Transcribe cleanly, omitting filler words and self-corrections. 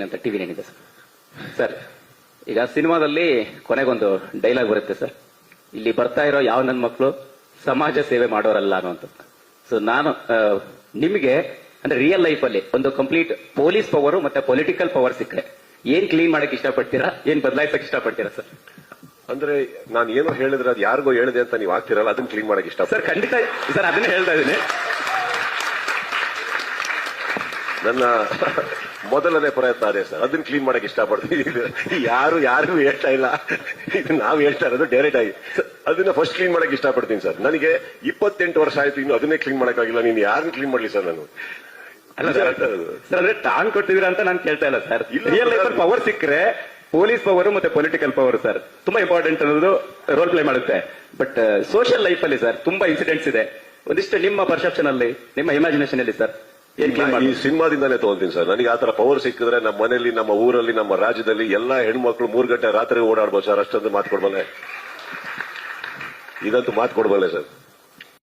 ಅಂತ ಟಿವಿ ಏನಿದೆ sir. Sir ಈಗ ಸಿನಿಮಾದಲ್ಲಿ ಕೊನೆಗೊಂದು ಡೈಲಾಗ್ ಬರುತ್ತೆ ಸರ್, ಇಲ್ಲಿ ಬರ್ತಾ ಇರೋ ಯಾವ ನನ್ನ ಮಕ್ಕಳು ಸಮಾಜ ಸೇವೆ ಮಾಡೋರಲ್ಲ ಅನ್ನುವಂಥದ್ದು. ಸೊ ನಾನು ನಿಮಗೆ ಅಂದ್ರೆ ರಿಯಲ್ ಲೈಫ್ ಅಲ್ಲಿ ಒಂದು ಕಂಪ್ಲೀಟ್ ಪೊಲೀಸ್ ಪವರ್ ಮತ್ತೆ ಪೊಲಿಟಿಕಲ್ ಪವರ್ ಸಿಕ್ಕರೆ ಏನ್ ಕ್ಲೀನ್ ಮಾಡಕ್ ಇಷ್ಟಪಡ್ತೀರಾ, ಏನ್ ಬದಲಾಯಿಸಕ್ ಇಷ್ಟಪಡ್ತೀರಾ ಸರ್? ಅಂದ್ರೆ ನಾನು ಏನೋ ಹೇಳಿದ್ರೆ ಅದು ಯಾರಿಗೋ ಹೇಳಿದೆ ಅಂತ ನೀವು ಆಗ್ತಿರಲ್ಲ, ಅದನ್ನ ಕ್ಲೀನ್ ಮಾಡಕ್ ಇಷ್ಟ ಸರ್. ಖಂಡಿತ ಸರ್, ಅದನ್ನೇ ಹೇಳ್ತಾ ಇದ್ದೀನಿ. ನನ್ನ ಮೊದಲನೇ ಪ್ರಯತ್ನ ಅದೇ ಸರ್, ಅದನ್ನ ಕ್ಲೀನ್ ಮಾಡಕ್ ಇಷ್ಟಪಡ್ತೀನಿ. ಯಾರಿಗೂ ಹೇಳ್ತಾ ಇಲ್ಲ, ಇದು ನಾವು ಹೇಳ್ತಾ ಇರೋದು ಡೈರೆಕ್ಟ್ ಆಗಿ. ಅದನ್ನ ಫಸ್ಟ್ ಕ್ಲೀನ್ ಮಾಡಕ್ ಇಷ್ಟಪಡ್ತೀನಿ ಸರ್. ನನಗೆ 28 ವರ್ಷ ಆಯ್ತು, ಇನ್ನು ಅದನ್ನೇ ಕ್ಲೀನ್ ಮಾಡಕ್ಕಾಗಿಲ್ಲ. ನೀನು ಯಾರನ್ನ ಕ್ಲೀನ್ ಮಾಡ್ಲಿ ಸರ್? ನಾನು ಅಲ್ಲ ಸರ್, ಅಂದ್ರೆ ಟಾಂಗ್ ಕೊಟ್ಟಿದ್ದೀರಾ ಅಂತ ನಾನು ಕೇಳ್ತಾ ಇಲ್ಲ ಸರ್. ರಿಯಲ್ ಲೈಫ್ ಪವರ್ ಸಿಕ್ಕರೆ ಪೊಲೀಸ್ ಪವರ್ ಮತ್ತೆ ಪೊಲಿಟಿಕಲ್ ಪವರ್ ಸರ್ ತುಂಬಾ ಇಂಪಾರ್ಟೆಂಟ್ ಅನ್ನೋದು ರೋಲ್ ಪ್ಲೇ ಮಾಡುತ್ತೆ. ಬಟ್ ಸೋಷಿಯಲ್ ಲೈಫ್ ಅಲ್ಲಿ ಸರ್ ತುಂಬಾ ಇನ್ಸಿಡೆಂಟ್ಸ್ ಇದೆ. ಒಂದಿಷ್ಟು ನಿಮ್ಮ ಪರ್ಸೆಪ್ಷನ್ ಅಲ್ಲಿ, ನಿಮ್ಮ ಇಮ್ಯಾಜಿನೇಷನ್ ಅಲ್ಲಿ ಸರ್ ಈ ಸಿನಿಮಾದಿಂದಾನೇ ತಗೊಂತೀನಿ ಸರ್. ನನಗೆ ಆತರ ಪವರ್ ಸಿಕ್ಕಿದ್ರೆ ನಮ್ಮ ಮನೆಯಲ್ಲಿ, ನಮ್ಮ ಊರಲ್ಲಿ, ನಮ್ಮ ರಾಜ್ಯದಲ್ಲಿ ಎಲ್ಲಾ ಹೆಣ್ಮಕ್ಳು 3 ಗಂಟೆ ರಾತ್ರಿ ಓಡಾಡ್ಬೋದು ಸರ್. ಅಷ್ಟೊಂದು ಮಾತು ಕೊಡ್ಬಲ್ಲೆ, ಇದಂತೂ ಮಾತು ಕೊಡ್ಬಲ್ಲೆ ಸರ್.